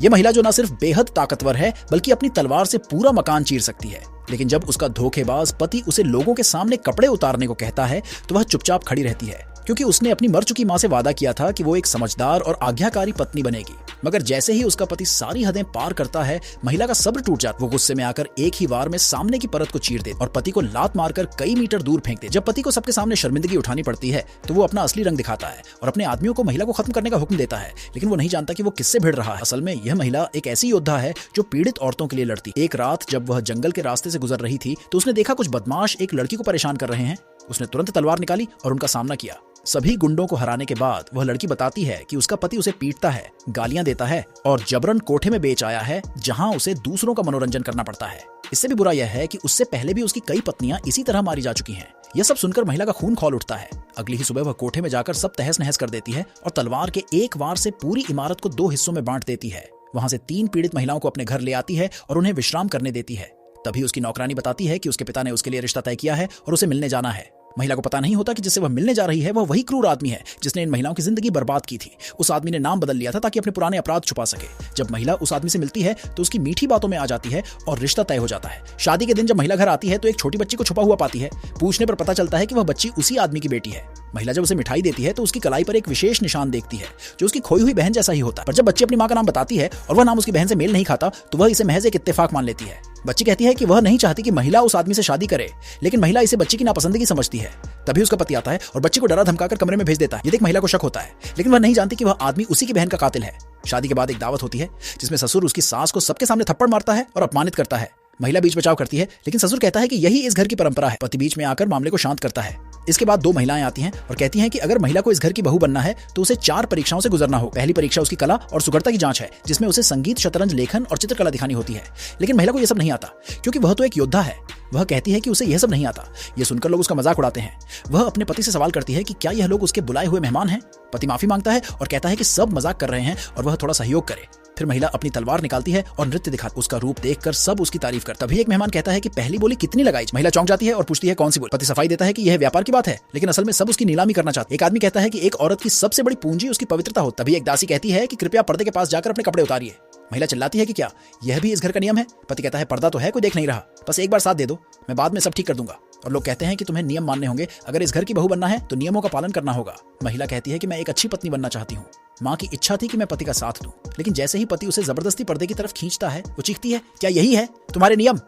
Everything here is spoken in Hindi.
ये महिला जो न सिर्फ बेहद ताकतवर है बल्कि अपनी तलवार से पूरा मकान चीर सकती है, लेकिन जब उसका धोखेबाज पति उसे लोगों के सामने कपड़े उतारने को कहता है तो वह चुपचाप खड़ी रहती है, क्योंकि उसने अपनी मर चुकी मां से वादा किया था कि वो एक समझदार और आज्ञाकारी पत्नी बनेगी। मगर जैसे ही उसका पति सारी हदें पार करता है, महिला का सब्र टूट जाता है। वो गुस्से में आकर एक ही वार में सामने की परत को चीर दे और पति को लात मारकर कई मीटर दूर फेंक दे। जब पति को सबके सामने शर्मिंदगी उठानी पड़ती है तो वो अपना असली रंग दिखाता है और अपने आदमियों को महिला को खत्म करने का हुक्म देता है, लेकिन वो नहीं जानता कि वो किससे भिड़ रहा है। असल में यह महिला एक ऐसी योद्धा है जो पीड़ित औरतों के लिए लड़ती। एक रात जब वह जंगल के रास्ते से गुजर रही थी तो उसने देखा कुछ बदमाश एक लड़की को परेशान कर रहे हैं। उसने तुरंत तलवार निकाली और उनका सामना किया। सभी गुंडों को हराने के बाद वह लड़की बताती है कि उसका पति उसे पीटता है, गालियां देता है और जबरन कोठे में बेच आया है, जहां उसे दूसरों का मनोरंजन करना पड़ता है। इससे भी बुरा यह है कि उससे पहले भी उसकी कई पत्नियां इसी तरह मारी जा चुकी हैं। यह सब सुनकर महिला का खून खौल उठता है। अगली ही सुबह वह कोठे में जाकर सब तहस नहस कर देती है और तलवार के एक वार से पूरी इमारत को 2 हिस्सों में बांट देती है। वहां से 3 पीड़ित महिलाओं को अपने घर ले आती है और उन्हें विश्राम करने देती है। तभी उसकी नौकरानी बताती है कि उसके पिता ने उसके लिए रिश्ता तय किया है और उसे मिलने जाना है। महिला को पता नहीं होता कि जिससे वह मिलने जा रही है वह वही क्रूर आदमी है जिसने इन महिलाओं की जिंदगी बर्बाद की थी। उस आदमी ने नाम बदल लिया था ताकि अपने पुराने अपराध छुपा सके। जब महिला उस आदमी से मिलती है तो उसकी मीठी बातों में आ जाती है और रिश्ता तय हो जाता है। शादी के दिन जब महिला घर आती है तो एक छोटी बच्ची को छुपा हुआ पाती है। पूछने पर पता चलता है कि वह बच्ची उसी आदमी की बेटी है। महिला जब उसे मिठाई देती है तो उसकी कलाई पर एक विशेष निशान देखती है जो उसकी खोई हुई बहन जैसा ही होता है। पर जब बच्ची अपनी मां का नाम बताती है और वह नाम उसकी बहन से मेल नहीं खाता तो वह इसे महज एक इत्तेफाक मान लेती है। बच्ची कहती है कि वह नहीं चाहती कि महिला उस आदमी से शादी करे, लेकिन महिला इसे बच्ची की नापसंदगी समझती है। तभी उसका पति आता है और बच्ची को डरा धमकाकर कमरे में भेज देता है। ये देख महिला को शक होता है, लेकिन वह नहीं जानती कि वह आदमी उसी की बहन का कातिल है। शादी के बाद एक दावत होती है जिसमें ससुर उसकी सास को सबके सामने थप्पड़ मारता है और अपमानित करता है। महिला बीच बचाव करती है, लेकिन ससुर कहता है कि यही इस घर की परंपरा है। पति बीच में आकर मामले को शांत करता है। इसके बाद 2 महिलाएं आती हैं और कहती हैं कि अगर महिला को इस घर की बहू बनना है तो उसे 4 परीक्षाओं से गुजरना हो। पहली परीक्षा उसकी कला और सुगढ़ता की जांच है, जिसमें उसे संगीत, शतरंज, लेखन और चित्रकला दिखानी होती है। लेकिन महिला को यह सब नहीं आता, क्योंकि वह तो एक योद्धा है। वह कहती है कि उसे यह सब नहीं आता। यह सुनकर लोग उसका मजाक उड़ाते हैं। वह अपने पति से सवाल करती है कि क्या यह लोग उसके बुलाए हुए मेहमान हैं। पति माफी मांगता है और कहता है कि सब मजाक कर रहे हैं और वह थोड़ा सहयोग करे। फिर महिला अपनी तलवार निकालती है और नृत्य दिखाती है। उसका रूप देखकर सब उसकी तारीफ करते। तभी एक मेहमान कहता है कि पहली बोली कितनी लगाई। महिला चौंक जाती है और पूछती है कौन सी बोली। पति सफाई देता है कि यह व्यापार की बात है, लेकिन असल में सब उसकी नीलामी करना चाहते। एक आदमी कहता है कि एक औरत की सबसे बड़ी पूंजी उसकी पवित्रता हो। तभी एक दासी कहती है कि कृपया पर्दे के पास जाकर अपने कपड़े उतारिए। महिला चिल्लाती है कि क्या यह भी इस घर का नियम है। पति कहता है पर्दा तो है, कोई देख नहीं रहा, बस एक बार साथ दे दो, मैं बाद में सब ठीक कर दूंगा। और लोग कहते हैं कि तुम्हें नियम मानने होंगे, अगर इस घर की बहू बनना है तो नियमों का पालन करना होगा। महिला कहती है कि मैं एक अच्छी पत्नी बनना चाहती हूँ। माँ की इच्छा थी कि मैं पति का साथ दूं, लेकिन जैसे ही पति उसे जबरदस्ती पर्दे की तरफ खींचता है वो चीखती है, क्या यही है तुम्हारे नियम।